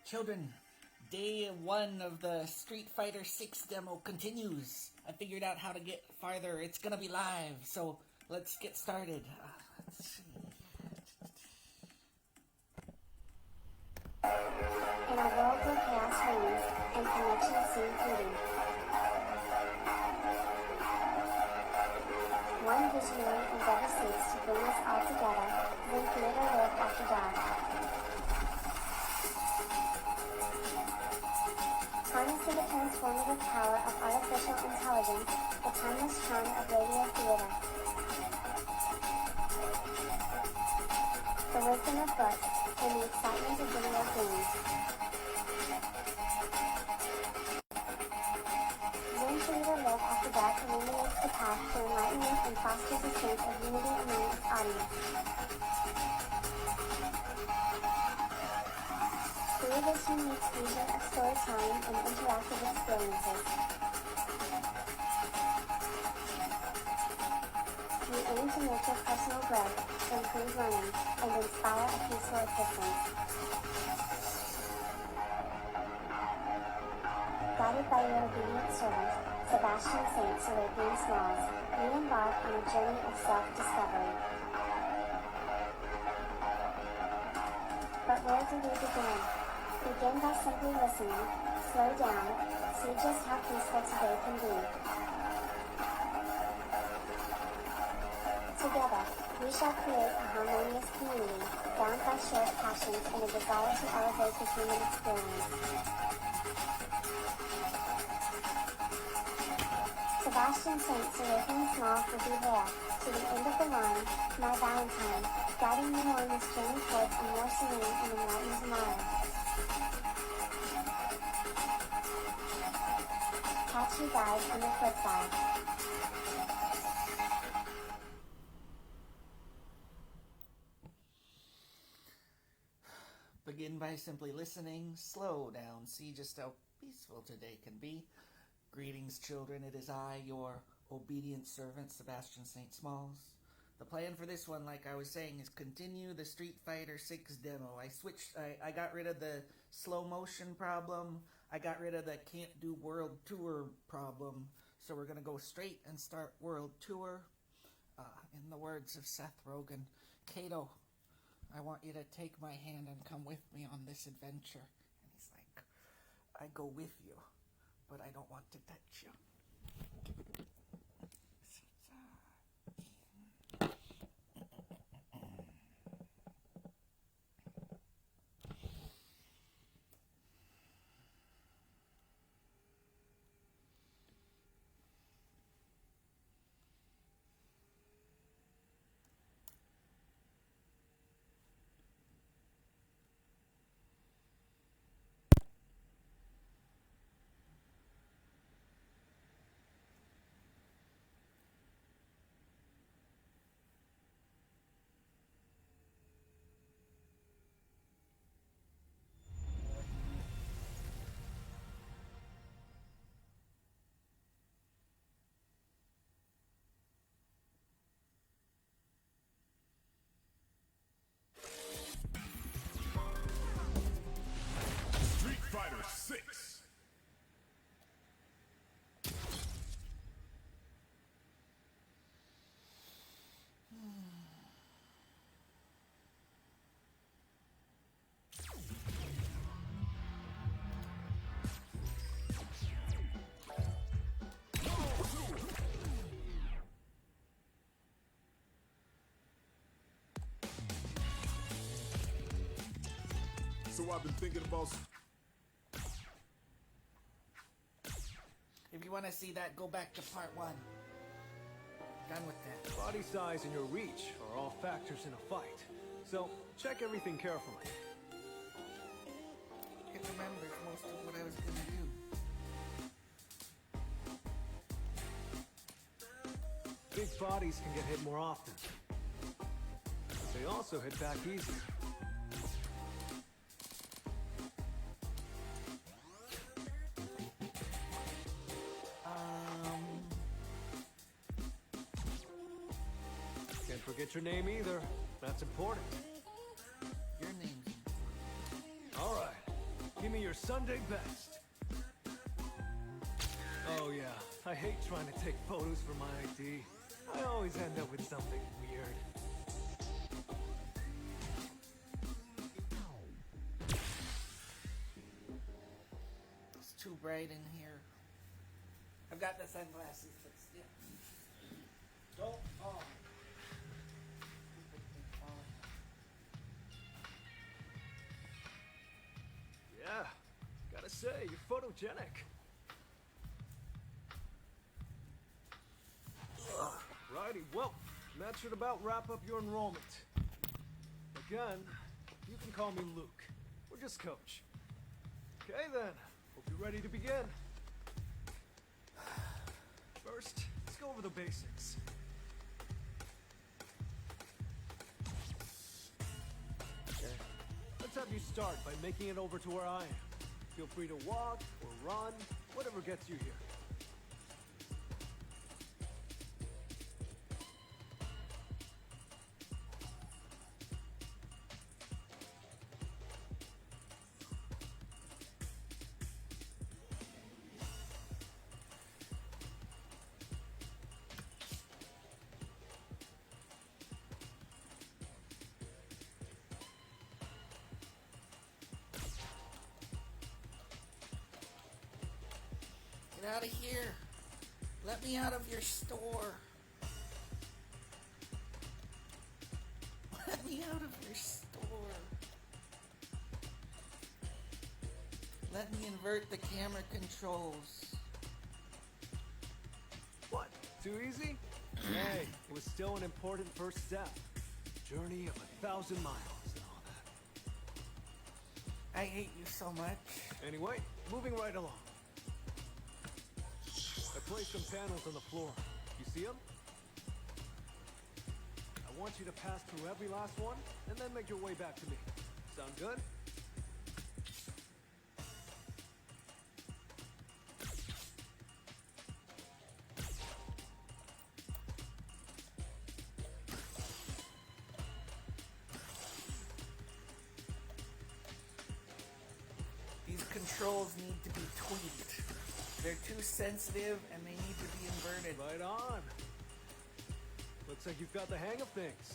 Children, day 1 of the Street Fighter 6 demo continues. I figured out how to get farther. It's gonna be live, so let's get started. Let's see. In a world where chaos reigns and connections seem fleeting, one visionary endeavor seeks to bring us all together, then create a world after dark. Harnessing the transformative power of artificial intelligence, the timeless charm of radio theater, the wisdom of books, and the excitement of video games. Zoom Theater Live After Dark illuminates the path to enlightenment and fosters a sense of unity among its audience. Through this unique fusion of storytelling and interactive experiences, we aim to nurture personal growth, improve learning, and inspire a peaceful existence. Guided by your obedient servant, Sebastian Saint Serapion Smalls, we embark on a journey of self-discovery. But where do we begin? Begin by simply listening, slow down, see just how peaceful today can be. Together, we shall create a harmonious community, bound by shared passions and a desire to elevate the human experience. Sebastian Saint Serapion Smalls will be there, to the end of the line, my Valentine, guiding you on this journey towards a more serene and enlightened tomorrow. Catch you guys on the flip side. Begin by simply listening, slow down, see just how peaceful today can be. Greetings, children. It is I, your obedient servant, Sebastian St. Smalls. The plan for this one, like I was saying, is continue the Street Fighter 6 demo. I got rid of the slow motion problem. I got rid of the can't do world tour problem. So we're going to go straight and start world tour. In the words of Seth Rogen, Kato, I want you to take my hand and come with me on this adventure. And he's like, I go with you, but I don't want to touch you. Street Fighter 6. So I've been thinking about. If you want to see that, go back to part 1. Done with that. Body size and your reach are all factors in a fight, so check everything carefully. It remembers most of what I was going to do. Big bodies can get hit more often, but they also hit back easier. Can't forget your name either. That's important. Your name's All right. Give me your Sunday best. Oh yeah, I hate trying to take photos for my ID. I always end up with something weird. It's too bright in here. I've got the sunglasses, but still. Don't fall. Yeah, gotta say, you're photogenic. Righty, well, that should about wrap up your enrollment. Again, you can call me Luke, or just Coach. Okay then, hope you're ready to begin. First, let's go over the basics. Okay, let's have you start by making it over to where I am. Feel free to walk or run, whatever gets you here. Get out of here. Let me out of your store. Let me out of your store. Let me invert the camera controls. What? Too easy? Hey, it was still an important first step. Journey of 1,000 miles and all that. I hate you so much. Anyway, moving right along. I placed some panels on the floor. You see them? I want you to pass through every last one, and then make your way back to me. Sound good? These controls need to be tweaked. They're too sensitive and they need to be inverted. Right on. Looks like you've got the hang of things.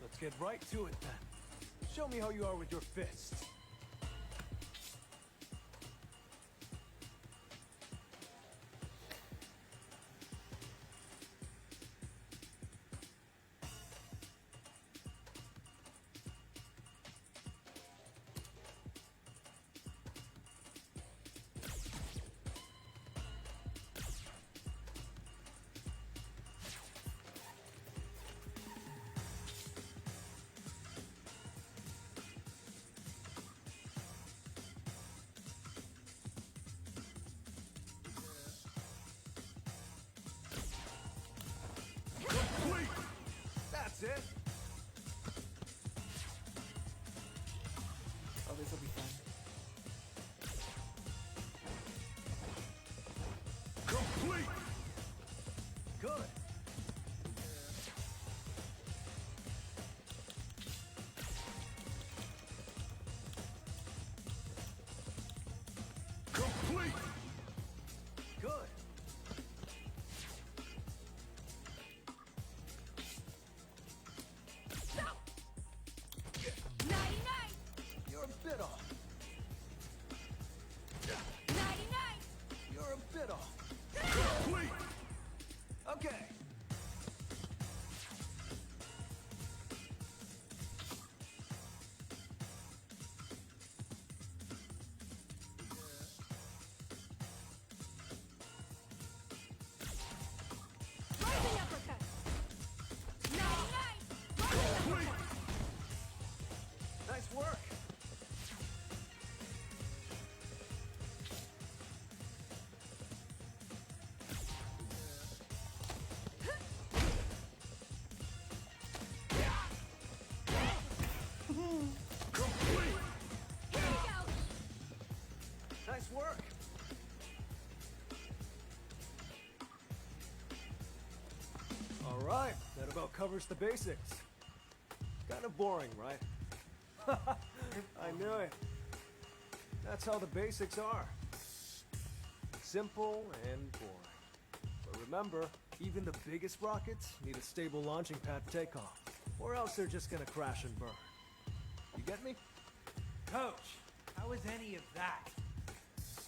Let's get right to it then. Show me how you are with your fists. That's it. Oh, this will be fun. Complete! Good. Complete! Good. You're a bit off. You're a bit off. Complete! Okay. Complete! Nice work. Complete! Nice work. All right, that about covers the basics. Kind of boring, right? I knew it. That's how the basics are. Simple and boring. But remember, even the biggest rockets need a stable launching pad to take off, or else they're just gonna crash and burn. You get me? Coach, how is any of that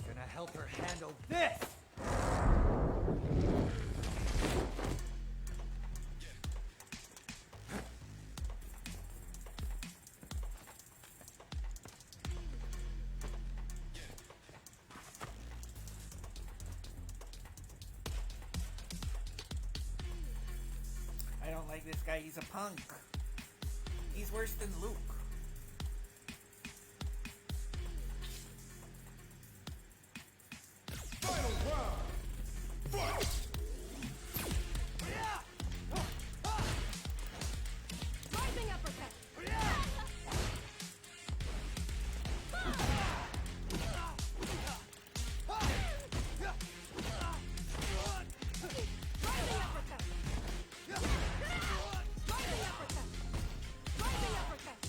gonna help her handle this? I don't like this guy. He's a punk. He's worse than Luke. Final round. Fight! Rising uppercut. Rising uppercut. Rising uppercut. Rising uppercut.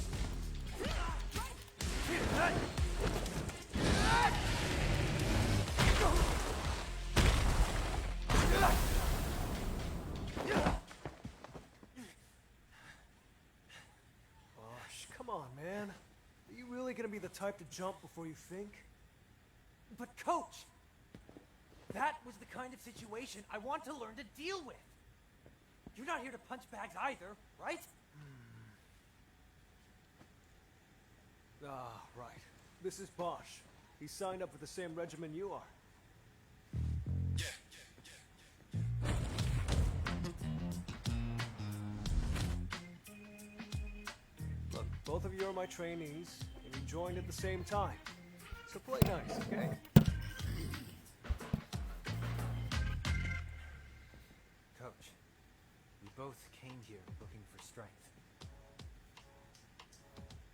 Gosh, come on, man. Are you really gonna be the type to jump before you think? But coach, that was the kind of situation I want to learn to deal with. You're not here to punch bags either, right? Ah, right. This is Bosch. He signed up for the same regiment you are. Look, both of you are my trainees, and you joined at the same time. So play nice, okay? Coach, we both came here looking for strength.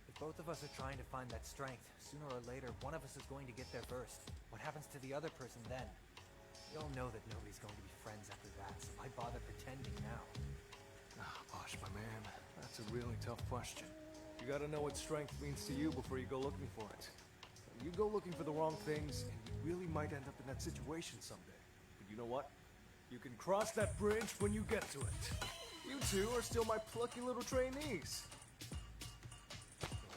If both of us are trying to find that strength, sooner or later, one of us is going to get there first. What happens to the other person then? We all know that nobody's going to be friends after that, so why bother pretending now? Ah, Bosch, my man. That's a really tough question. You gotta know what strength means to you before you go looking for it. You go looking for the wrong things, and you really might end up in that situation someday. But you know what? You can cross that bridge when you get to it. You two are still my plucky little trainees.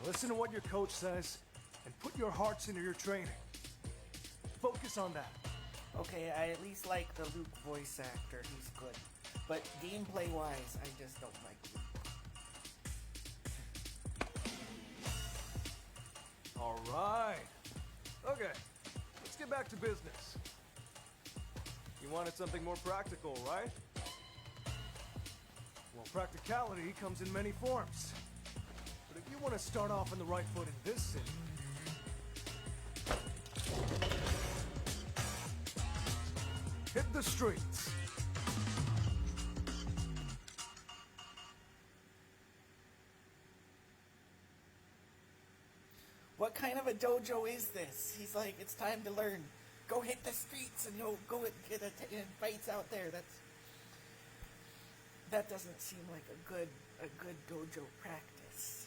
Listen to what your coach says, and put your hearts into your training. Focus on that. Okay, I at least like the Luke voice actor. He's good. But gameplay-wise, I just don't like Luke. All right. Okay, let's get back to business. You wanted something more practical, right? Well, practicality comes in many forms. But if you want to start off on the right foot in this city, hit the streets. What kind of a dojo is this? He's like, it's time to learn. Go hit the streets and go and get and fights out there. That doesn't seem like a good dojo practice.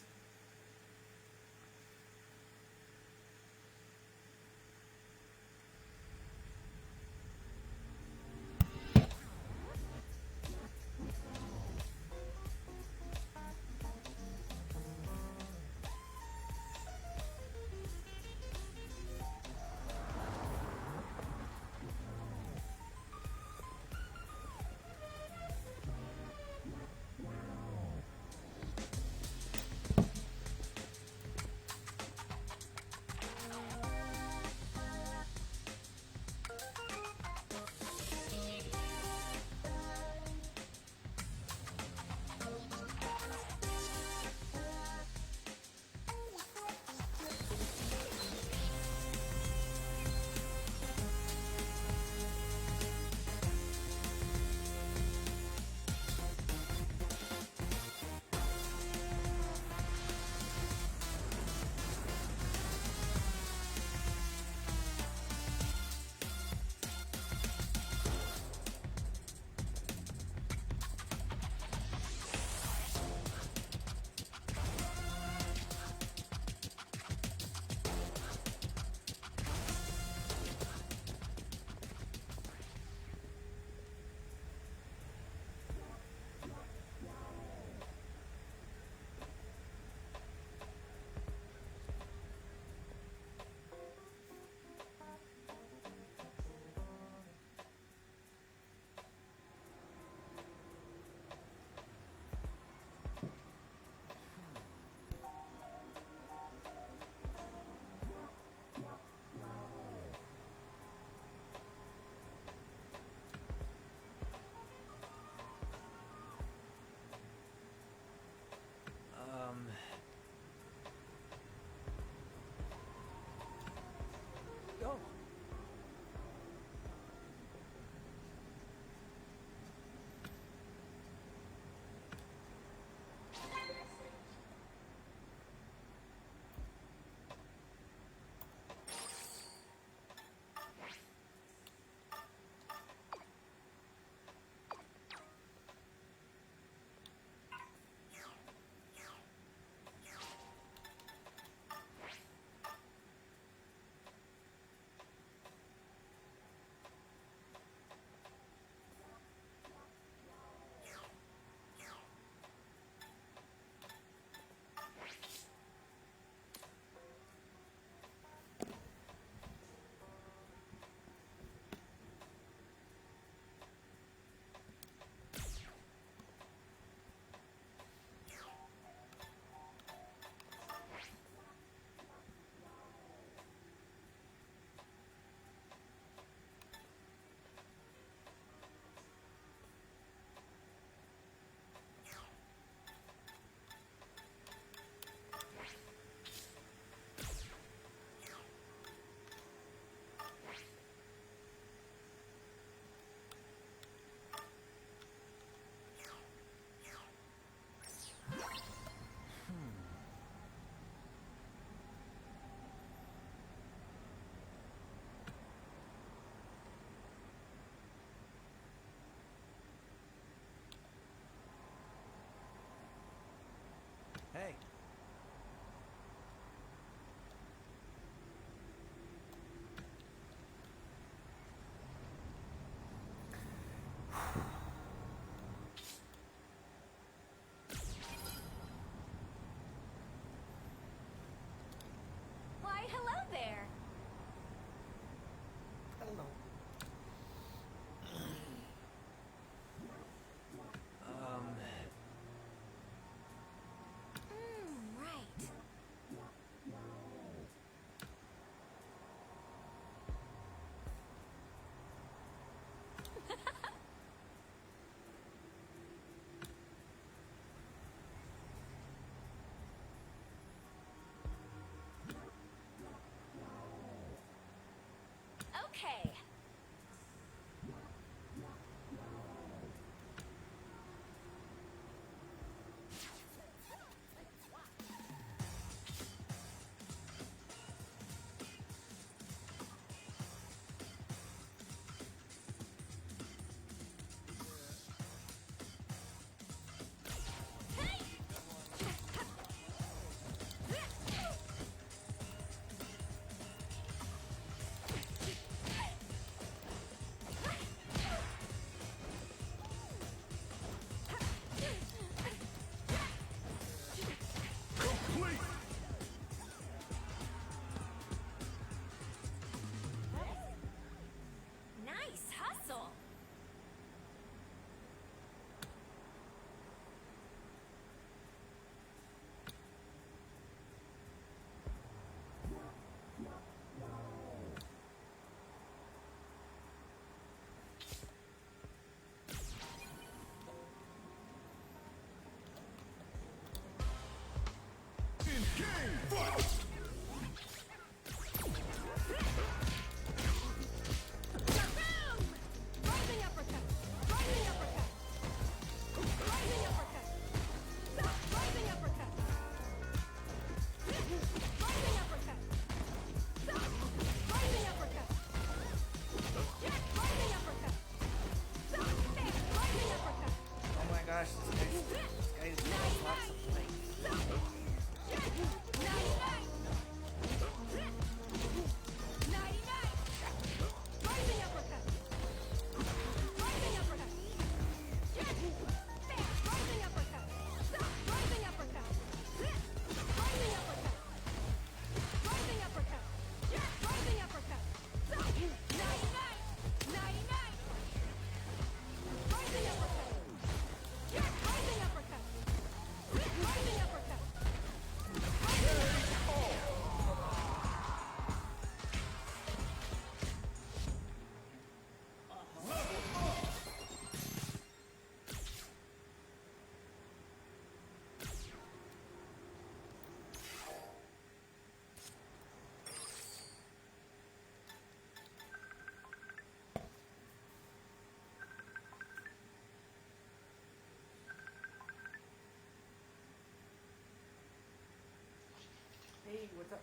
Hey, what's up?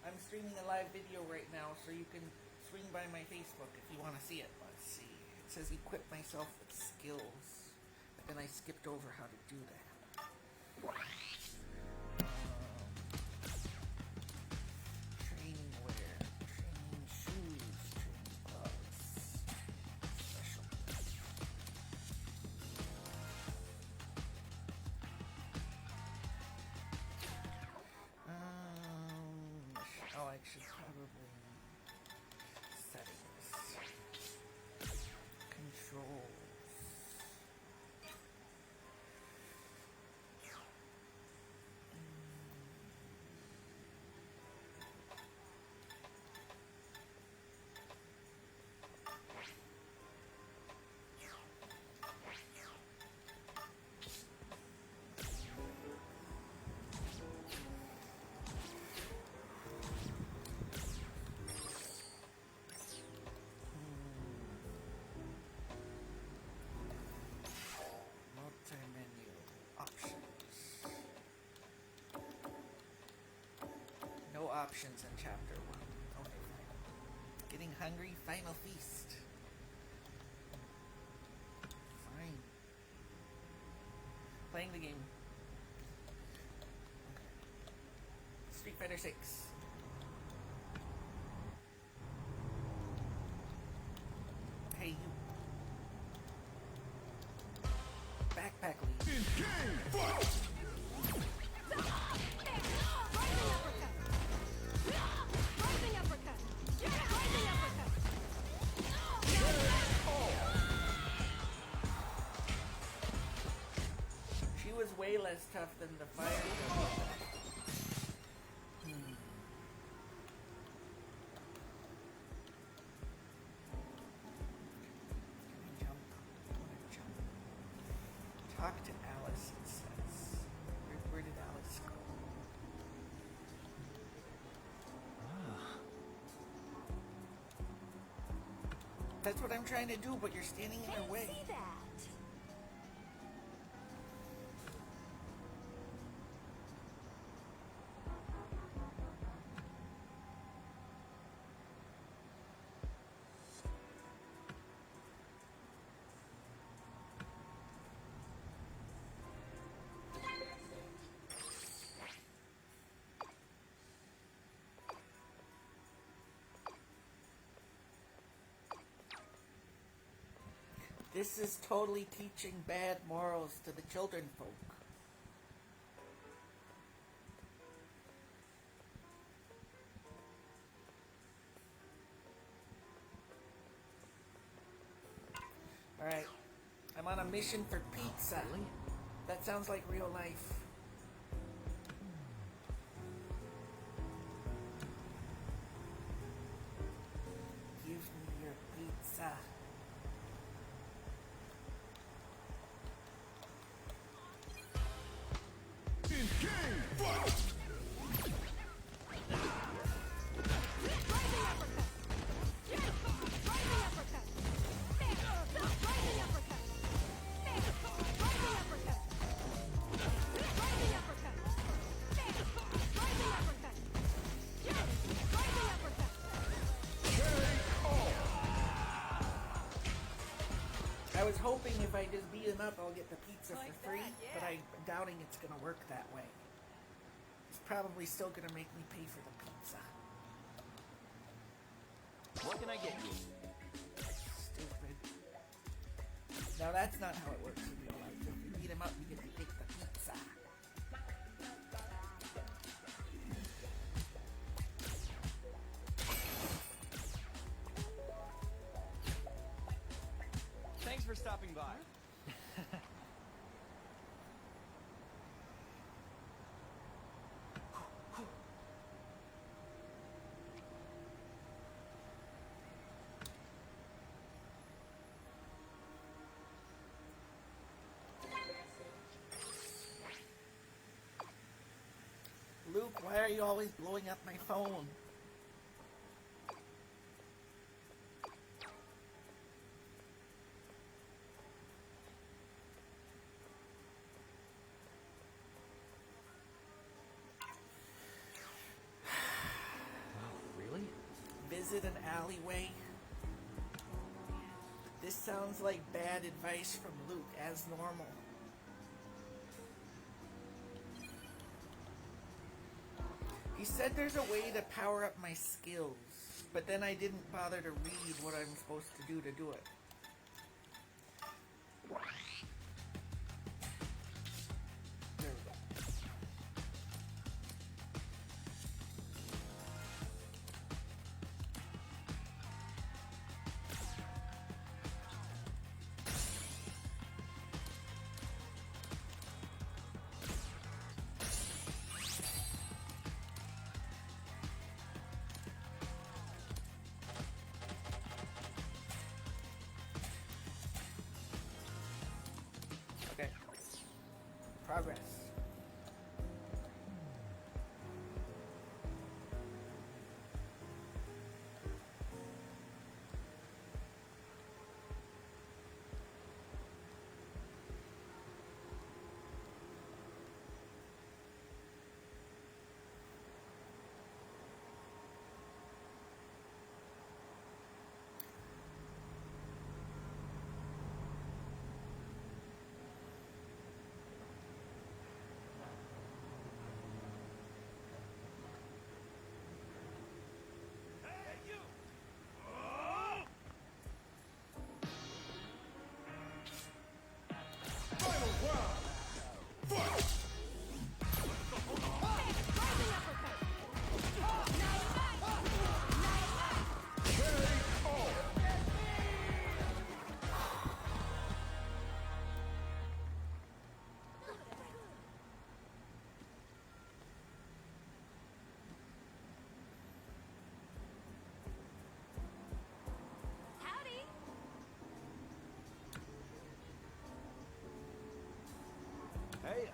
I'm streaming a live video right now, so you can swing by my Facebook if you want to see it. Let's see. It says equip myself with skills. But then I skipped over how to do that. Training wear, training shoes, training gloves, special. Oh, I should probably settings, controls. Multi-menu options. No options in chapter 1. Okay, fine. Getting hungry, final feast. Fine. Playing the game. Okay. Street Fighter 6. Hey, you. Backpack lead. In game, fight! Rising uppercut. Rising uppercut. Rising uppercut. She was way less tough than the fire. Can I jump? I wanna jump. Talk to Alice, it says. Where did Alice go? That's what I'm trying to do, but you're standing in your way. See that? This is totally teaching bad morals to the children folk. Alright. I'm on a mission for pizza. That sounds like real life. Give me your pizza. In game, fight! Rising uppercut. Rising uppercut. Rising uppercut. Rising uppercut. Rising uppercut. Rising uppercut. Rising uppercut. I was hoping if I just beat him up, I'll get the pizza Like for free, that, yeah. but I'm doubting it's gonna work that way. It's probably still gonna make me pay for the pizza. What can I get you? Stupid. Now that's not how it works in real life. If you beat him up, you get to take the pizza. Thanks for stopping by. Luke, why are you always blowing up my phone? Is it an alleyway? This sounds like bad advice from Luke, as normal. He said there's a way to power up my skills, but then I didn't bother to read what I'm supposed to do it. There we go. Okay. Progress. Final round. Fight! Rising uppercut. KO. Howdy. Hey.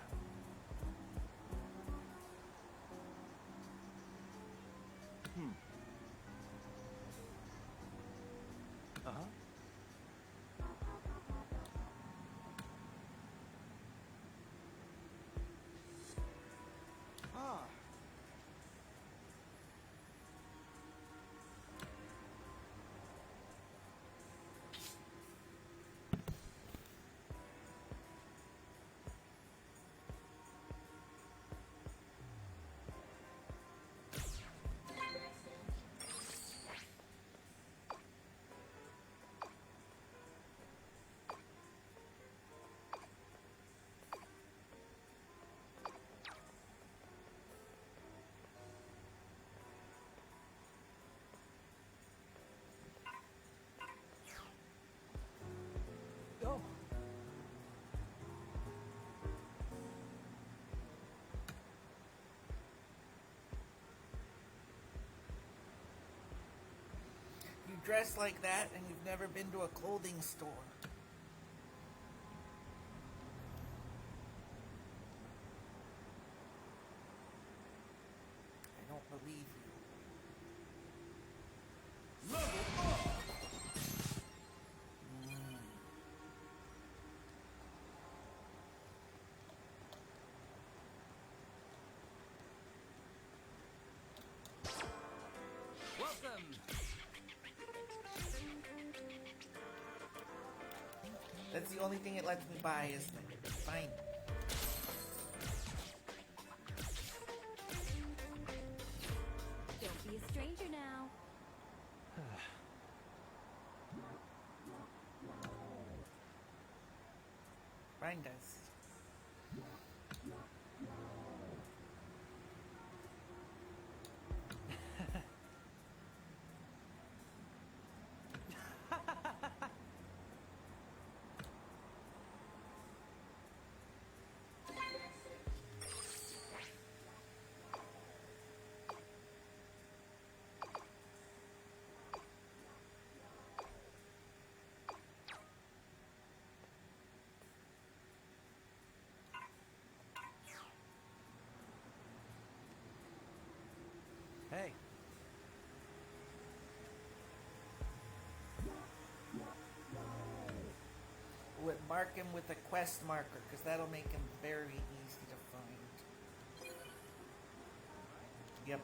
Uh-huh. Ah. Oh, You dress like that and you've never been to a clothing store. I don't believe you. Level up. Welcome. That's the only thing it lets me buy, isn't it? Fine. Don't be a stranger now. Fine does. hey. Mark him with a quest marker, because that'll make him very easy to find. Yep.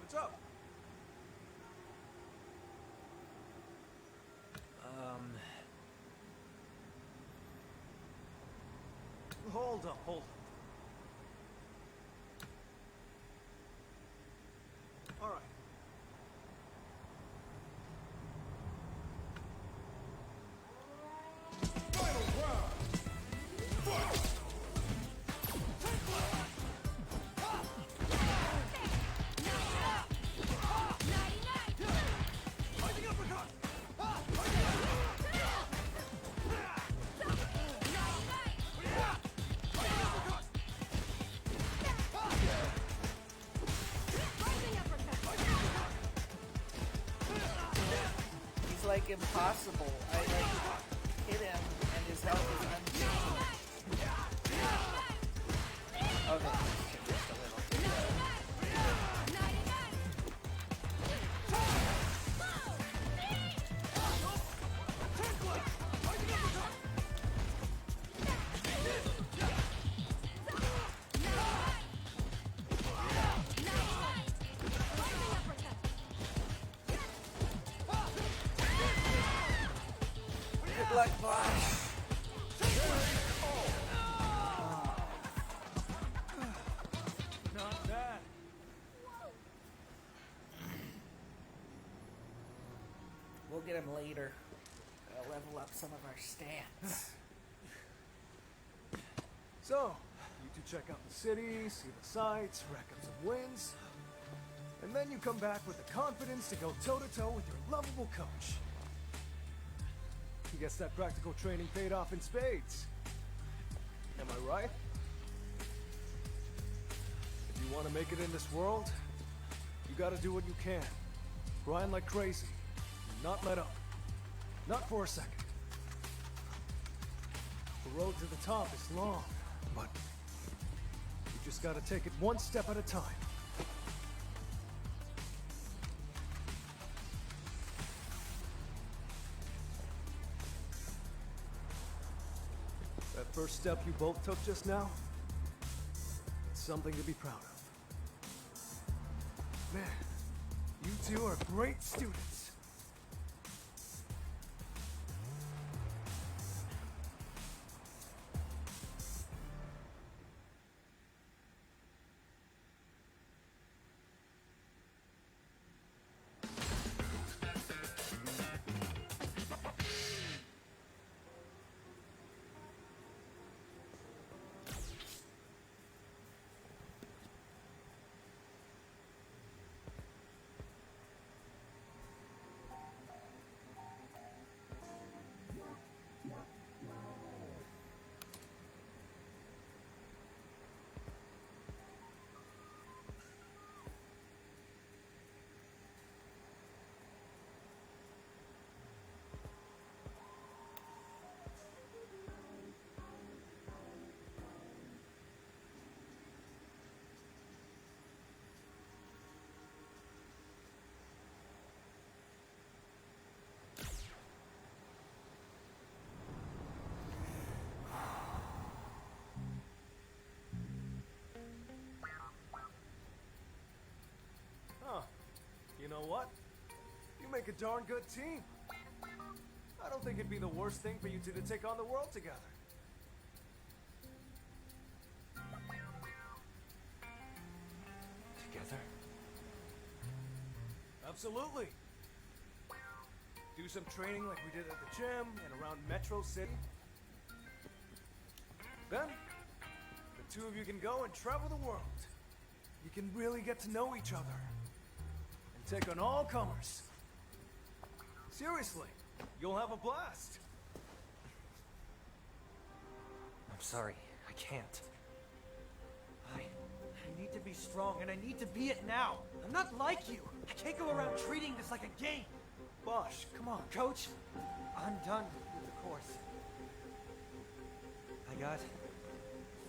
What's up? Hold up, hold up. All right. Final round. Fight! He's like impossible. I like hit him and his health is unchanged. Okay, just a little. Good luck, boss. Not bad. We'll get him later. Level up some of our stats. So, you two check out the city, see the sights, rack up some wins, and then you come back with the confidence to go toe-to-toe with your lovable coach. I guess that practical training paid off in spades. Am I right? If you want to make it in this world, you gotta do what you can. Grind like crazy. Not let up. Not for a second. The road to the top is long, but you just gotta take it one step at a time. That first step you both took just now, it's something to be proud of. Man, you two are great students. Huh. You know what? You make a darn good team. I don't think it'd be the worst thing for you two to take on the world together. Together? Absolutely. Do some training like we did at the gym and around Metro City. Then, the two of you can go and travel the world. You can really get to know each other. And take on all comers. Seriously, you'll have a blast. I'm sorry, I can't. I need to be strong, and I need to be it now. I'm not like you. I can't go around treating this like a game. Bosh, come on. Coach, I'm done with the course. I got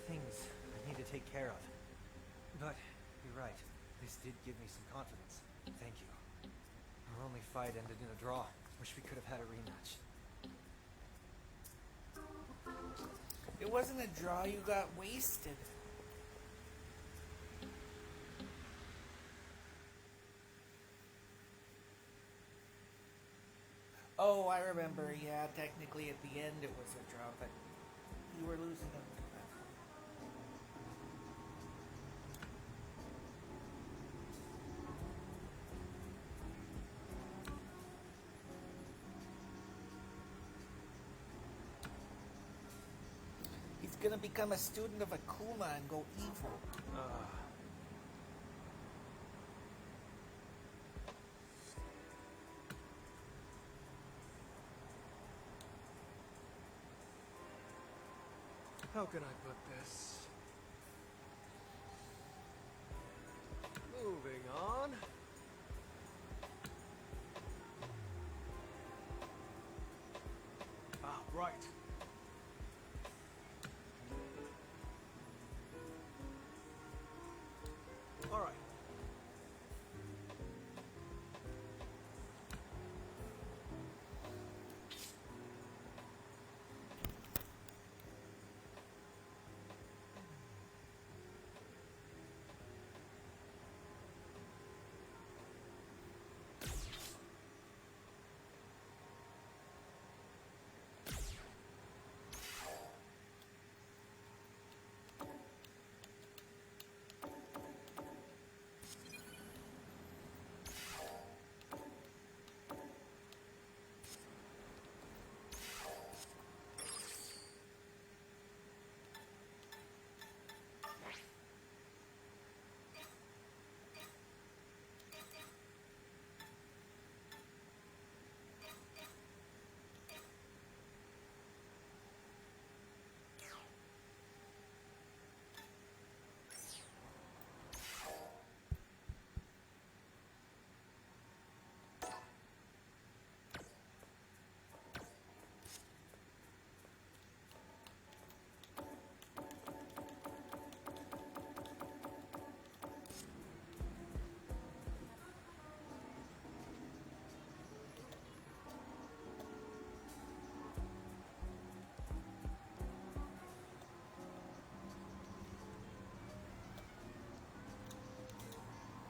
things I need to take care of. But you're right. This did give me some confidence. Thank you. Our only fight ended in a draw. Wish we could have had a rematch. It wasn't a draw, you got wasted. Oh, I remember. Yeah, technically at the end it was a draw, but you were losing them. He's gonna become a student of Akuma and go evil. How can I put this? Moving on. Ah, right. All right.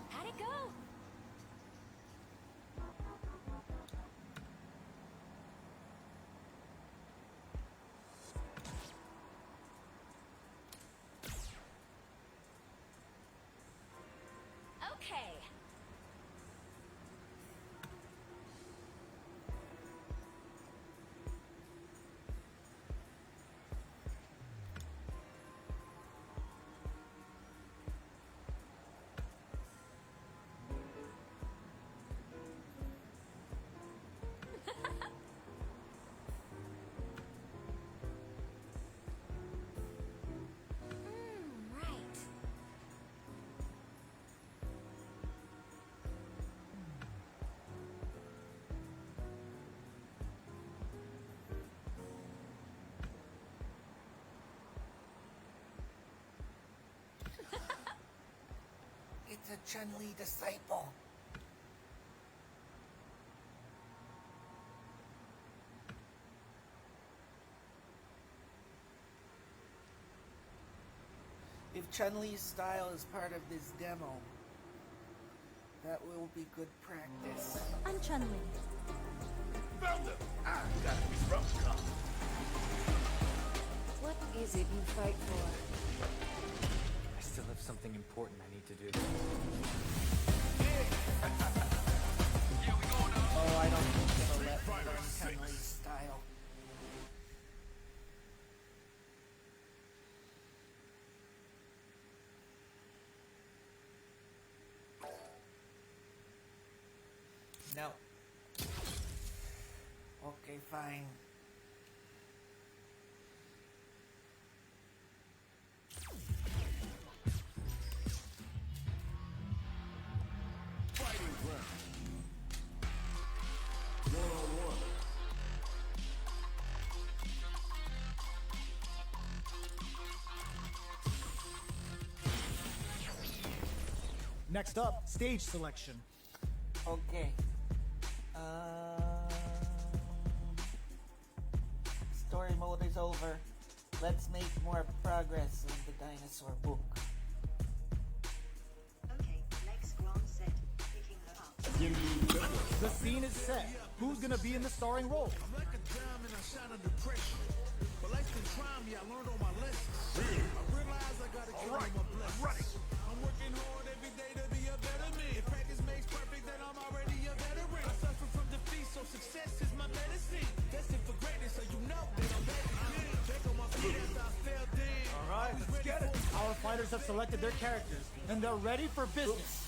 How'd it go? Okay. Right. It's a Chun-Li disciple. If Chun-Li's style is part of this demo, that will be good practice. I'm Chun-Li. Found them! I gotta disrupt them. What is it you fight for? I still have something important I need to do. Oh, I don't think it'll let me learn Chun-Li's style. No. Okay, fine. Fighting ground. One-on-one. Next up, stage selection. Okay. Story mode is over. Let's make more progress in the dinosaur book. Okay, next ground set. Picking her up. Ginyu Network. The scene is set. Who's gonna be in the starring role? I'm like a diamond, I shine under pressure. But life's been trying me, I learned all my lessons. I realize I gotta count on my blessings. I'm working hard every day to be a better man. If practice makes perfect, then I'm already a veteran. I suffer from defeat, so success is my medicine. Destined for greatness, so you know that I'm better than. Back on my feet after I fell down. All right, let's get it. Our fighters have selected their characters, and they're ready for business.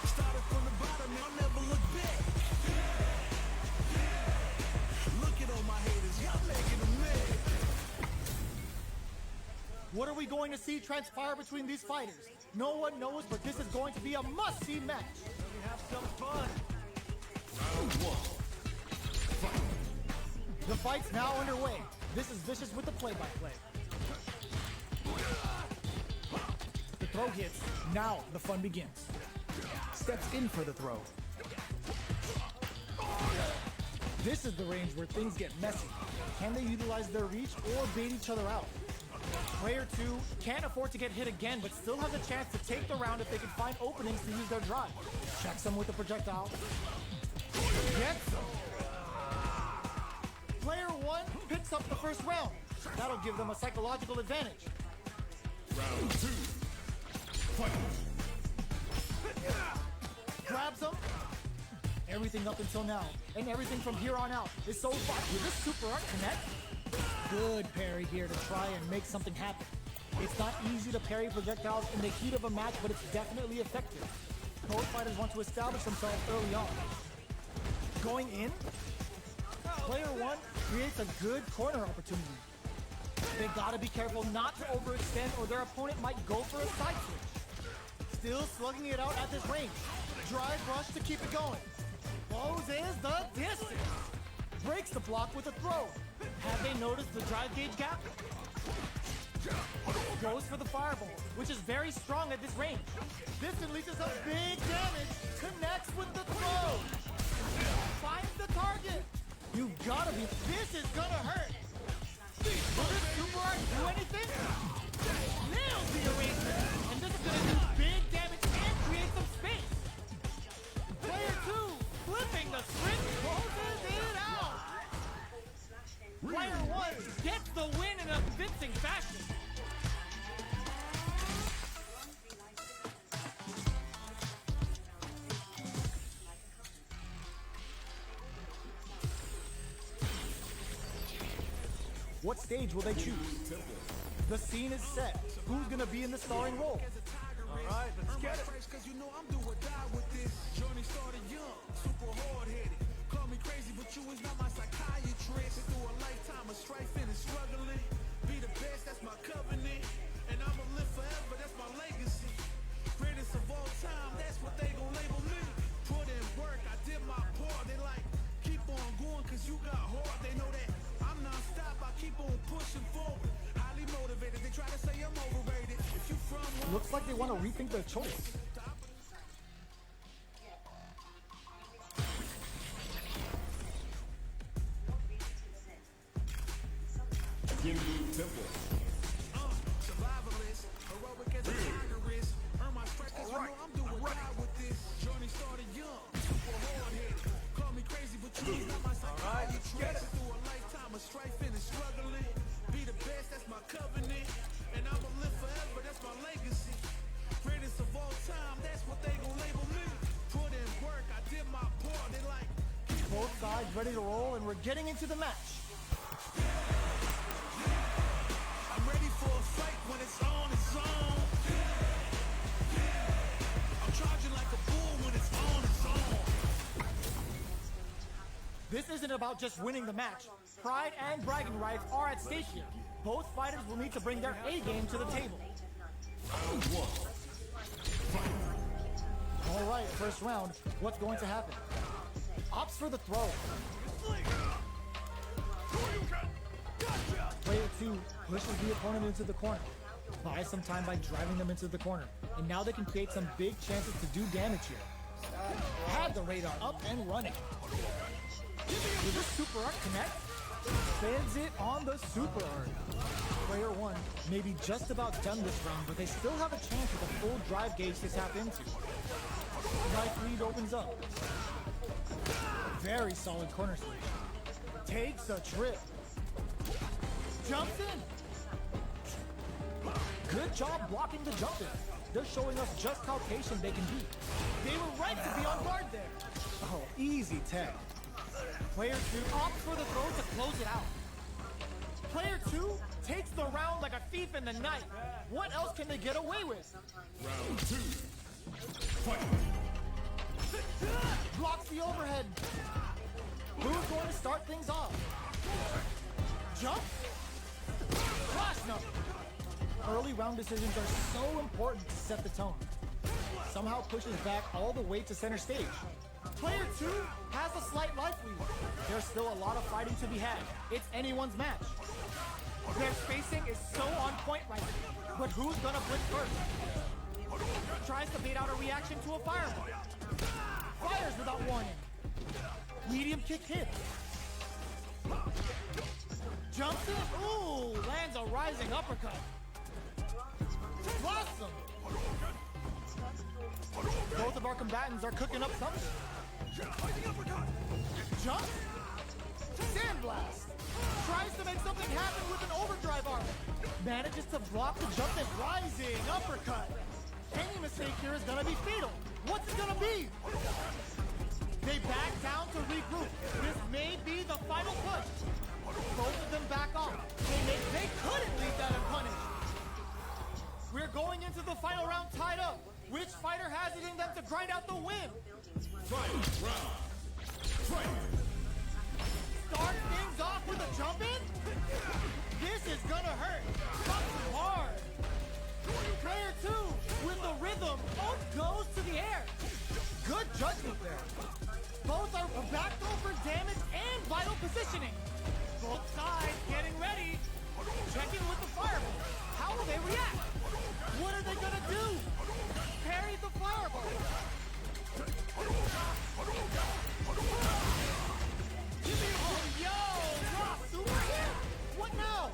Started from the bottom, I'll never look back. Look at all my haters, y'all making them mad. What are we going to see transpire between these fighters? No one knows, but this is going to be a must-see match. Let me have some fun. The fight's now underway. This is Vicious with the play-by-play. The throw hits. Now the fun begins. Steps in for the throw. This is the range where things get messy. Can they utilize their reach or bait each other out? Player 2 can't afford to get hit again, but still has a chance to take the round if they can find openings to use their drive. Checks them with the projectile. Gets them. Player 1 picks up the first round. That'll give them a psychological advantage. Round 2. Fight. Grabs him. Everything up until now, and everything from here on out is so far. Will this super art connect? Good parry here to try and make something happen. It's not easy to parry projectiles in the heat of a match, but it's definitely effective. Both fighters want to establish themselves early on. Going in, player 1 creates a good corner opportunity. They gotta be careful not to overextend or their opponent might go for a side switch. Still slugging it out at this range. Drive rush to keep it going. Closes the distance. Breaks the block with a throw. Have they noticed the drive gauge gap? Goes for the fireball, which is very strong at this range. This unleashes some big damage. Connects with the throw. Finds the target. You gotta be. This is gonna hurt. Will this super art do anything? Nails the arrangement. And this is gonna do big damage and create some space. Player 2 flipping the script, closes it out. Player 1 gets the win in a convincing fashion. What stage will they choose? The scene is set. Who's gonna be in the starring role? All right, let's get it. Cause you know I'm do or die with this. Journey started young, super hard-headed. Call me crazy, but you is not my psychiatrist. Been through a lifetime of strifing and struggling. Be the best, that's my covenant. And I'ma live forever, that's my legacy. Greatest of all time, that's what they gon' label me. Put in work, I did my part. They like, keep on going cause you got hard. They know that I'm non-stop, I keep on pushing forward. Highly motivated, they try to say I'm overrated. If you from Looks like they want to rethink their choice. survivalist, heroic as a tigeress. Earn my stripes cause you know I'm doing die with this. Journey started young, super hard-headed. Call me crazy, but you is not my psychiatrist. Been through a lifetime of strifing and struggling. Be the best, that's my covenant. And I'ma live forever, that's my legacy. Greatest of all time, that's what they gon' label me. Put in work, I did my part. They like, Both sides ready to roll, and we're getting into the match. I'm ready for a fight when it's on its own. I'm charging like a bull when it's on its own. This isn't about just winning the match. Pride and bragging rights are at stake here. Both fighters will need to bring their A game to the table. All right, first round. What's going to happen? Opts for the throw. Player 2 pushes the opponent into the corner. Buys some time by driving them into the corner. And now they can create some big chances to do damage here. Have the radar up and running. Will this super art connect? Spends it on the super art. Player 1 may be just about done this round, but they still have a chance with a full drive gauge to tap into. Life lead opens up. Very solid corner switch. Takes a trip. Jumps in. Good job blocking the jump in. They're showing us just how patient they can be. They were right to be on guard there. Oh, easy tag. Player 2 opts for the throw to close it out. Player 2 takes the round like a thief in the night. What else can they get away with? Round 2. Fight. Blocks the overhead. Who's going to start things off? Jump? Flash number. Early round decisions are so important to set the tone. Somehow pushes back all the way to center stage. Player 2 has a slight life lead. There's still a lot of fighting to be had. It's anyone's match. Their spacing is so on point right now. But who's gonna blitz first? Tries to bait out a reaction to a fireball. Fires without warning. Medium kick hits. Jumps in. Ooh, lands a rising uppercut. Blossom. Both of our combatants are cooking up something. Jump. Sandblast. Tries to make something happen with an overdrive arm. Manages to block the jump and rising uppercut. Any mistake here is gonna be fatal. What's it gonna be? They back down to regroup. This may be the final push. Both of them back off. They couldn't leave that unpunished. We're going into the final round tied up. Which fighter has it in them to grind out the win? Final round. Fight. Start things off with a jump in? This is gonna hurt. Something hard. Player 2 with the rhythm. Both goes to the air. Good judgment there. Both are backed over damage and vital positioning. Both sides getting ready. Checking with the fireball. How will they react? What are they gonna do? Parry the fireball. Oh, yo! Rock, super hit! What now?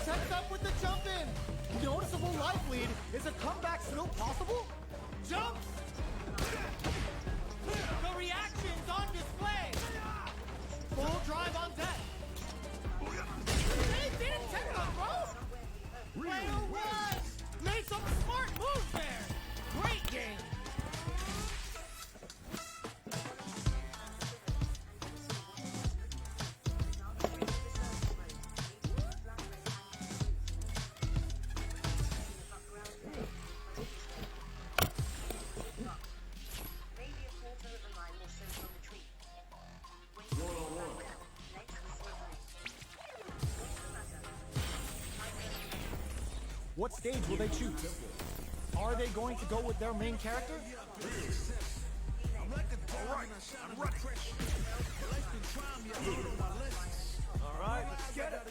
Sets up with the jump in. Noticeable life lead. Is a comeback still possible? Jumps! The reaction's on display. Full drive on deck. They didn't take the throw. Player 1 made some smart moves there. Great game. What stage will they choose? Are they going to go with their main character? Alright, let's get it.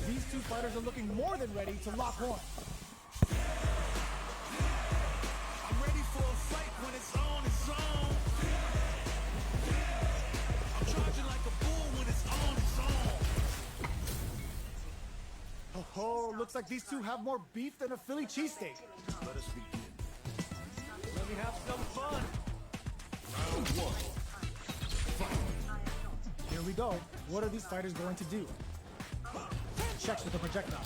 These two fighters are looking more than ready to lock horns. I'm ready for a fight when it's on its own. I'm charging like a bull when it's on its own. Oh, looks like these two have more beef than a Philly cheesesteak. Let us begin. Let me have some fun. Round 1. Fight. Here we go. What are these fighters going to do? Checks with the projectile.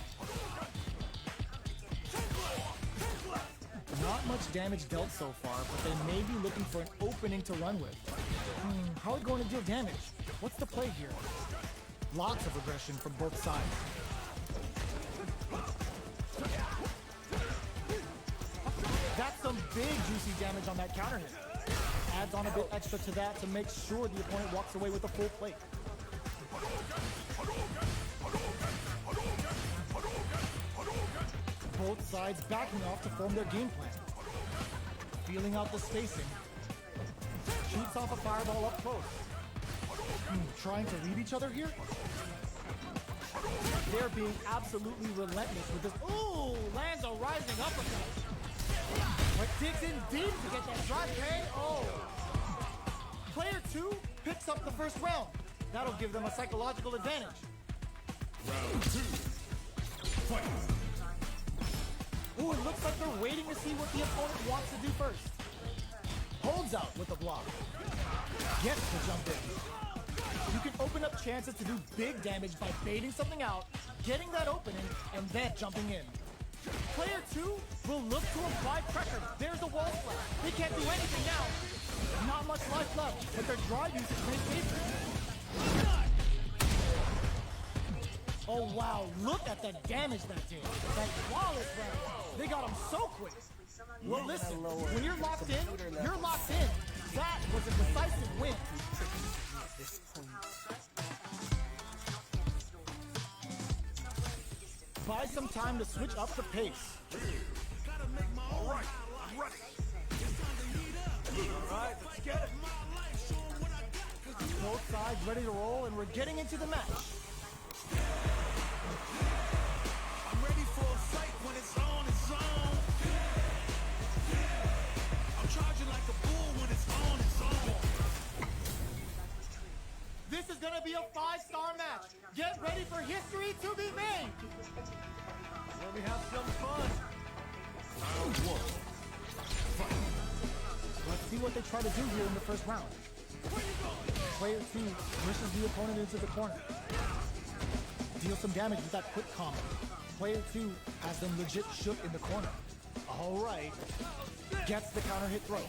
Not much damage dealt so far, but they may be looking for an opening to run with. How are we going to deal damage? What's the play here? Lots of aggression from both sides. That's some big juicy damage on that counter hit. Adds on a bit extra to that to make sure the opponent walks away with a full plate. Both sides backing off to form their game plan. Feeling out the spacing. Shoots off a fireball up close. Trying to read each other here? They're being absolutely relentless with this. Ooh, lands a rising uppercut. But digs in deep to get that drop hang. Oh. Player 2 picks up the first round. That'll give them a psychological advantage. Round 2. Fight. Ooh, it looks like they're waiting to see what the opponent wants to do first. Holds out with the block. Gets the jump in. You can open up chances to do big damage by baiting something out, getting that opening, and then jumping in. Player 2 will look to apply pressure. There's a wall splash. They can't do anything now. Not much life left, but their drive usage may favor them. Oh wow, look at the damage that did. That flawless round. They got him so quick. Well listen, when you're locked in, you're locked in. That was a decisive win. Buy some time to switch up the pace. Alright, I'm ready. Alright, let's get it. Both sides ready to roll, and we're getting into the match. I'm ready for a fight when it's on its own. I'm charging like a bull when it's on its own. This is gonna be a 5-star match. Get ready for history to be made. Let me have some fun. Round 1. Let's see what they try to do here in the first round. Player 2 pushes the opponent into the corner. Deal some damage with that quick combo. Player 2 has them legit shook in the corner. Alright. Gets the counter hit throw.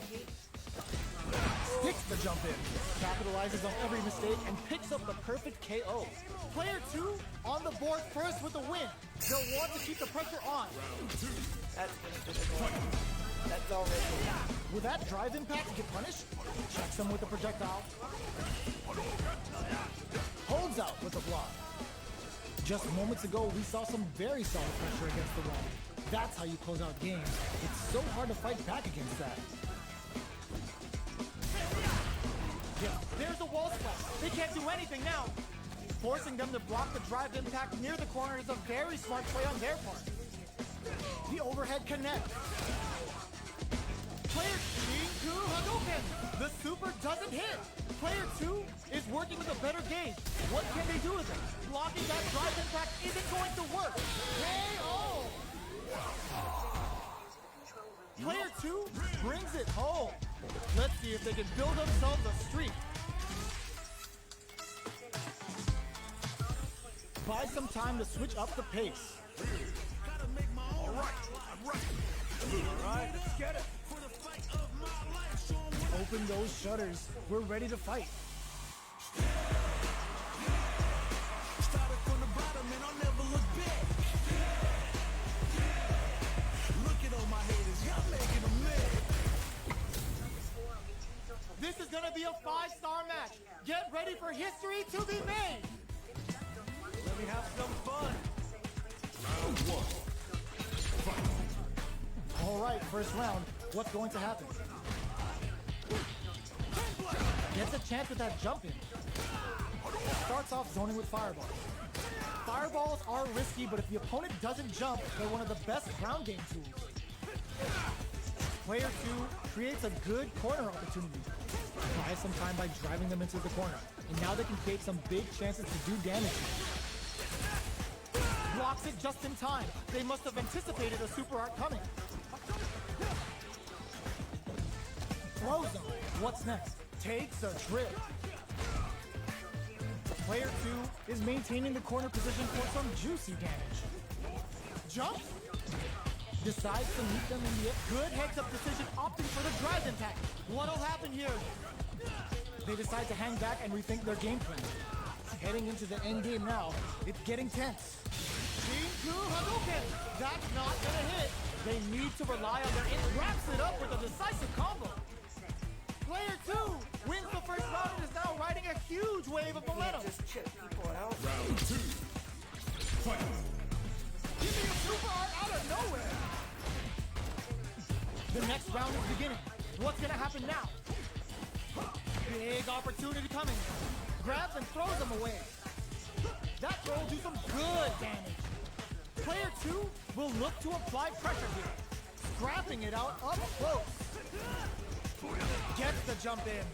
Sticks the jump in. Capitalizes on every mistake and picks up the perfect KO. Player 2 on the board first with a win. They'll want to keep the pressure on. That's already. Will that drive impact get punished? Checks him with a projectile. Holds out with a block. Just moments ago, we saw some very solid pressure against the wall. That's how you close out games. It's so hard to fight back against that. Yeah, there's a wall splash. They can't do anything now. Forcing them to block the drive impact near the corner is a very smart play on their part. The overhead connect. Player Shinku Hadouken! The super doesn't hit! Player 2 is working with a better gauge. What can they do with it? Blocking that drive impact isn't going to work. KO! Player 2 brings it home. Let's see if they can build themselves a streak. Buy some time to switch up the pace. Alright, I'm ready. Alright, let's get it. For the fight of my life, show 'em what Open those shutters. We're ready to fight. started from the bottom and I'll never look back. Look at all my haters, y'all making them mad. This is gonna be a 5-star match. Get ready for history to be made. Let me have some fun. Round 1. All right, first round. What's going to happen? Gets a chance with that jump in. Starts off zoning with fireballs. Fireballs are risky, but if the opponent doesn't jump, they're one of the best ground game tools. Player 2 creates a good corner opportunity. Buys some time by driving them into the corner. And now they can create some big chances to do damage. Blocks it just in time. They must have anticipated a super art coming. Throw zone. What's next? Takes a trip. Player 2 is maintaining the corner position for some juicy damage. Jump. Decides to meet them in the air. Good heads-up decision, opting for the drive impact. What'll happen here? They decide to hang back and rethink their game plan. Heading into the end game now, it's getting tense. Shinku Hadouken! That's not gonna hit. They need to rely on their wraps it up with a decisive combo. Player 2 wins the first round and is now riding a huge wave of momentum. Just chip people out. Round 2. Fight. Give me a super art out of nowhere. The next round is beginning. What's gonna happen now? Big opportunity coming. Grabs and throws them away. That throw will do some good damage. Player 2 will look to apply pressure here. Scrapping it out up close. Gets the jump in.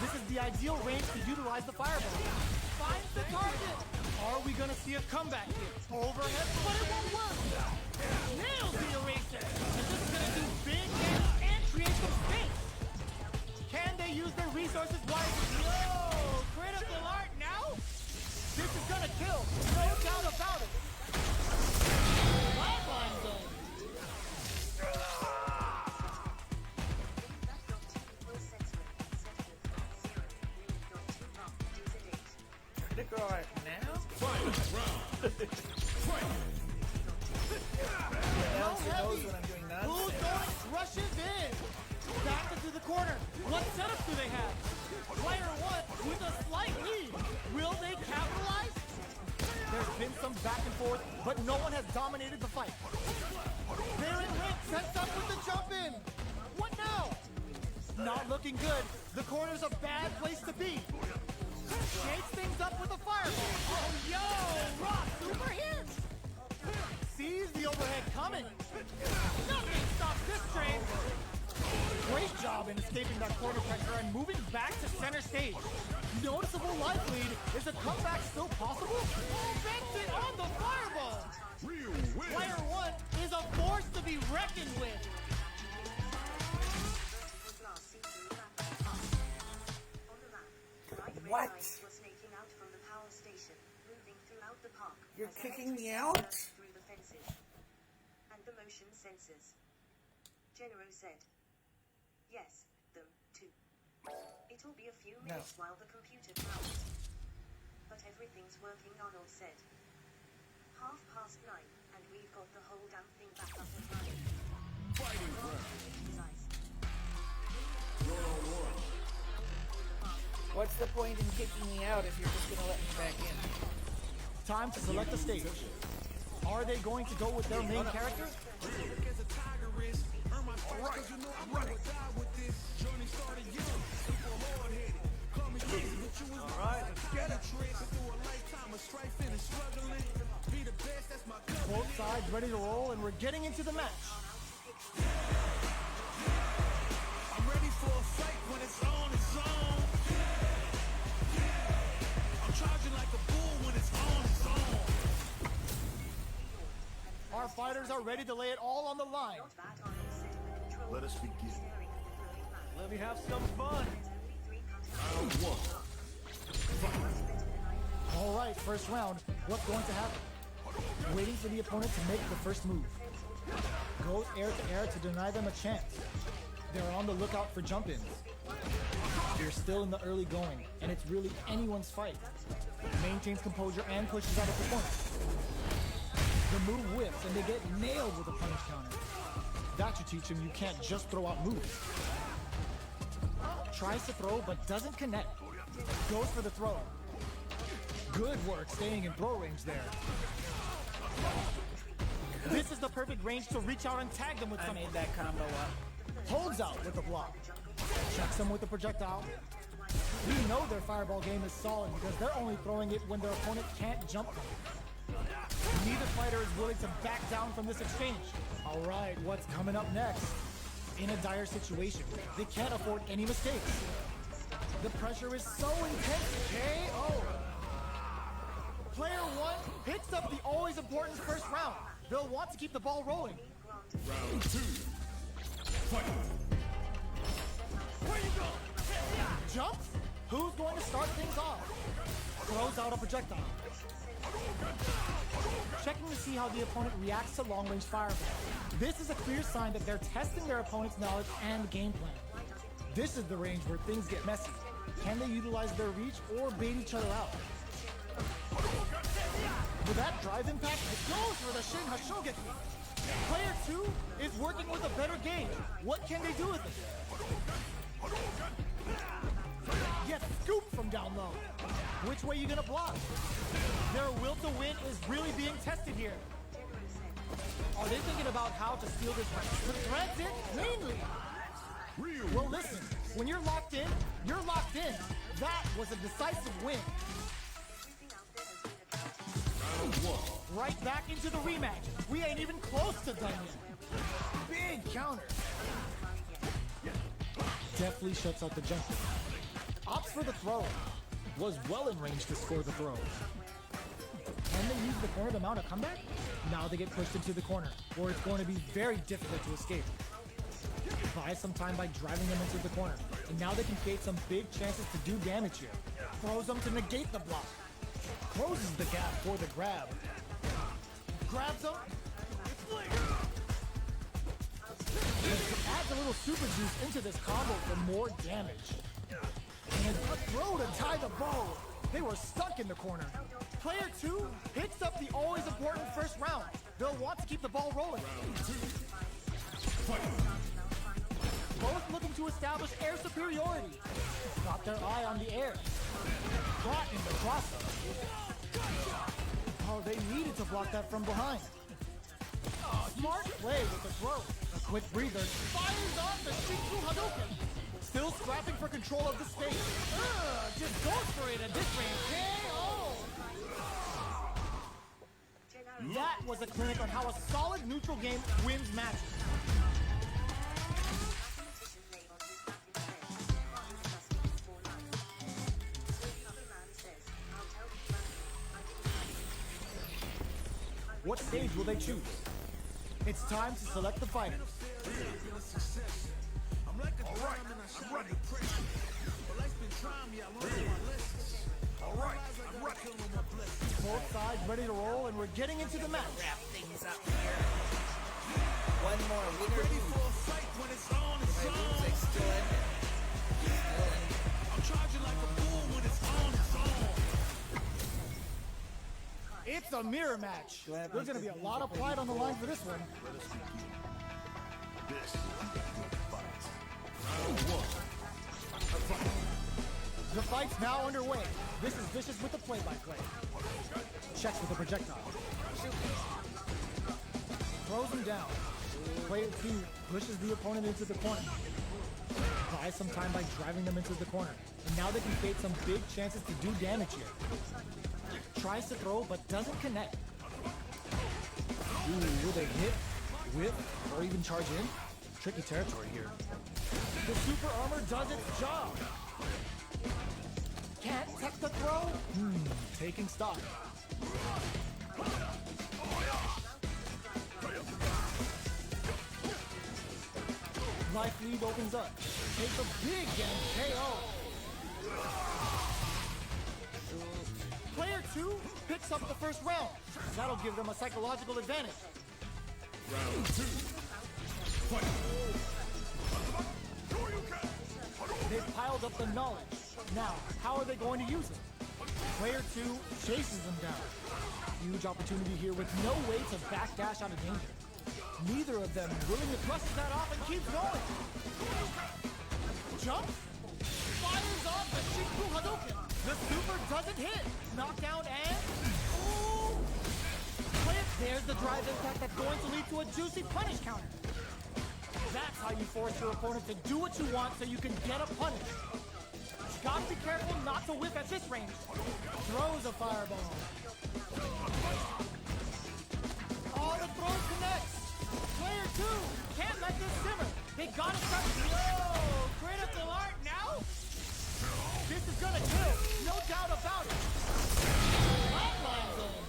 This is the ideal range to utilize the fireball. Finds the target. Are we gonna see a comeback here? Overhead, but it won't work. do they have? Player one with a slight lead. Will they capitalize? There's been some back and forth, but no one has dominated the fight. Baron Rick sets up with the jump in. What now? Not looking good. The corner's a bad place to be. Shakes things up with a fireball. Oh, yo! Rock super hit! Sees the overhead coming. Nothing stops this train. Great job in escaping that corner pressure and moving back to center stage. Noticeable life lead. Is the comeback still possible? Oh, Benson on the fireball! Player one is a force to be reckoned with. What? You're kicking me out? Through the fences and the motion sensors. Genero said, yes, them too. It'll be a few minutes while the computer powers. But everything's working, Arnold said. 9:30, and we've got the whole damn thing back up and running. Fighting ground. What's the point in kicking me out if you're just gonna let me back in? Time to select a stage. Are they going to go with their main character? Alright, let's get it. Both sides ready to roll, and we're getting into the match. I'm ready for a fight when it's on its own. I'm charging like a bull when it's on its own. Our fighters are ready to lay it all on the line. Let us begin. Let me have some fun. Round one. All right, first round. What's going to happen? Waiting for the opponent to make the first move. Goes air to air to deny them a chance. They're on the lookout for jump-ins. You're still in the early going, and it's really anyone's fight. Maintains composure and pushes out a opponent. The move whips, and they get nailed with a punish counter. That should teach him you can't just throw out moves. Tries to throw, but doesn't connect. Goes for the throw. Good work staying in throw range there. This is the perfect range to reach out and tag them with I something. made that combo up. Holds out with the block. Checks them with the projectile. We know their fireball game is solid because they're only throwing it when their opponent can't jump them. Neither fighter is willing to back down from this exchange. All right, what's coming up next? In a dire situation, they can't afford any mistakes. The pressure is so intense. KO. Player one picks up the always important first round. They'll want to keep the ball rolling. Round two. Fight. Where you go? Jumps? Who's going to start things off? Throws out a projectile. Checking to see how the opponent reacts to long-range fireball. This is a clear sign that they're testing their opponent's knowledge and game plan. This is the range where things get messy. Can they utilize their reach or bait each other out? With that drive impact, it goes for the Shin Hashogeki. Player 2 is working with a better gauge. What can they do with it? Get scooped from down low. Which way you gonna block? Their will to win is really being tested here. Are they thinking about how to steal this round? The threats it cleanly. Well, listen, when you're locked in, you're locked in. That was a decisive win. Round one. Right back into the rematch. We ain't even close to done yet. Big counter. Deftly shuts out the jumper. Opts for the throw. Was well in range to score the throw. Can they use the corner to mount a comeback? Now they get pushed into the corner, where it's going to be very difficult to escape. Buy some time by driving them into the corner, and now they can create some big chances to do damage here. Throws them to negate the block. Closes the gap for the grab. Grabs them. Adds a little super juice into this combo for more damage. And a throw to tie the bow. They were stuck in the corner. Player 2 picks up the always important first round. They'll want to keep the ball rolling. both looking to establish air superiority. Got their eye on the air. Caught in the process. Oh, they needed to block that from behind. Smart play with the throw. A quick breather. Fires off the Shinku Hadouken. Still scrapping for control of the space. Just goes for it at this range. KO! That was a clinic on how a solid neutral game wins matches. What stage will they choose? It's time to select the fighter. Both sides ready to roll, and we're getting into the match. Wrap things up here. One more winner. Ready for a fight when it's on. It's on. Still in there. Still in there. I'm charging like a bull when it's on. It's on. It's a mirror match. There's going to be a lot of pride on the line for this one. This is fight. Round one. The fight's now underway. This is Vicious with the play-by-play. Checks with the projectile. Throws him down. Player 2 pushes the opponent into the corner. Buys some time by driving them into the corner. And now they can create some big chances to do damage here. Tries to throw, but doesn't connect. Ooh, will they hit, whip, or even charge in? Tricky territory here. The super armor does its job. Can't tech the throw? Taking stock. Life lead opens up. Takes a big game KO. Player 2 picks up the first round. That'll give them a psychological advantage. Round 2. Fight. They've piled up the knowledge. Now, how are they going to use it? Player 2 chases them down. Huge opportunity here with no way to backdash out of danger. Neither of them willing to thrust that off and keeps going. Jump. Fires off the Shinku Hadouken. The super doesn't hit. Knockdown and... Ooh! There's the drive impact that's going to lead to a juicy punish counter. That's how you force your opponent to do what you want so you can get a punish. Gotta be careful not to whiff at this range. Throws a fireball. All the throws connects. Player 2 can't let this simmer. They gotta start. Whoa! Critical art now? This is gonna kill. No doubt about it. Hotline zone.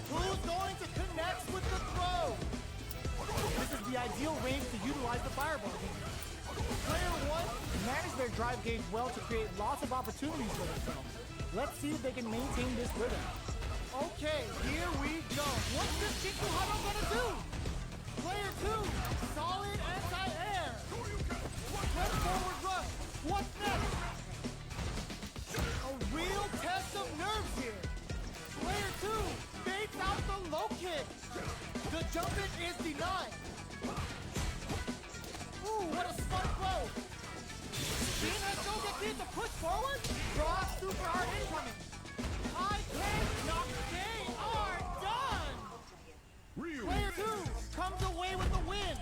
Who's going to connect with the throw? This is the ideal range to utilize the fireball game. Player 1 managed their drive gauge well to create lots of opportunities for themselves. Let's see if they can maintain this rhythm. Okay, here we go. What's this Shinku Hado gonna do? Player 2, solid anti-air. Left forward rush. What's next? A real test of nerves here. Player 2 baits out the low kick. The jump in is denied. Ooh, what a smart throw. Being a Shogeki to push forward. Draw super hard incoming. High kick, knock, they are done. Player 2 comes away with the win.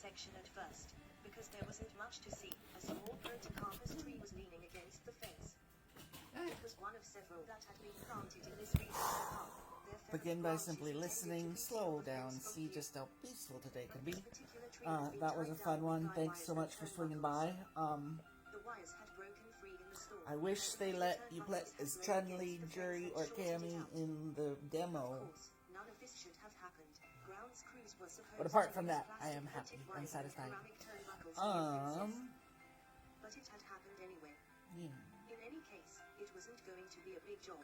Section at first, because there wasn't much to see. A small protocarpus tree was leaning against the fence. It was one of several that had been planted in this region of the park. Their feathered Begin by branches simply tended to listening, conceal slow the down, fence from see view. just how peaceful today can be. This particular tree has been That was a tied fun down one. with Thanks guy so wires much for and swinging turnbuckles. by. The wires had broken free in the storm. I wish and they the let you play turnbuckles had as blown Chun-Li, against the Juri, fence or and shortened Cammy it out. in the Of demo. course, none of this should have happened. Grounds crews were supposed But apart to from use that, I am plastic happy wires and and satisfied. ceramic turnbuckles for your fences. But it had happened anyway. Yeah. In any case, it wasn't going to be a big job.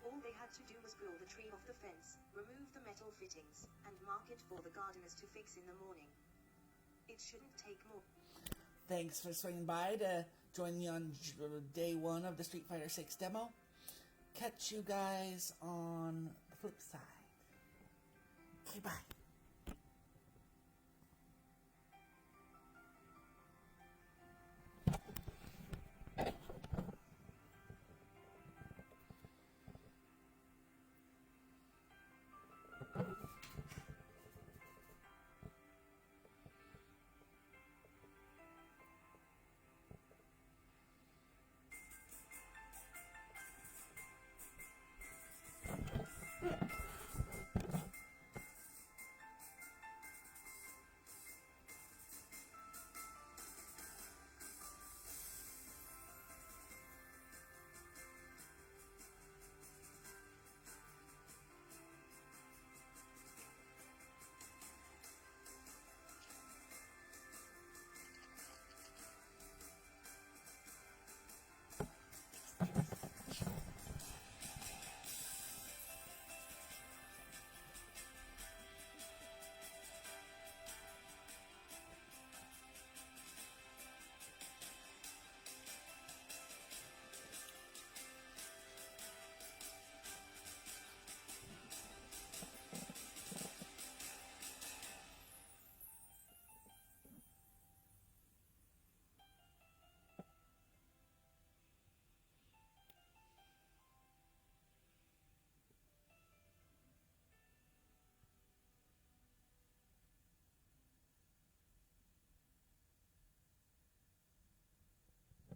All they had to do was pull the tree off the fence, remove the metal fittings, and mark it for the gardeners to fix in the morning. It shouldn't take more. Thanks for swinging by to join me on day 1 of the Street Fighter 6 demo. Catch you guys on the flip side. Okay, bye.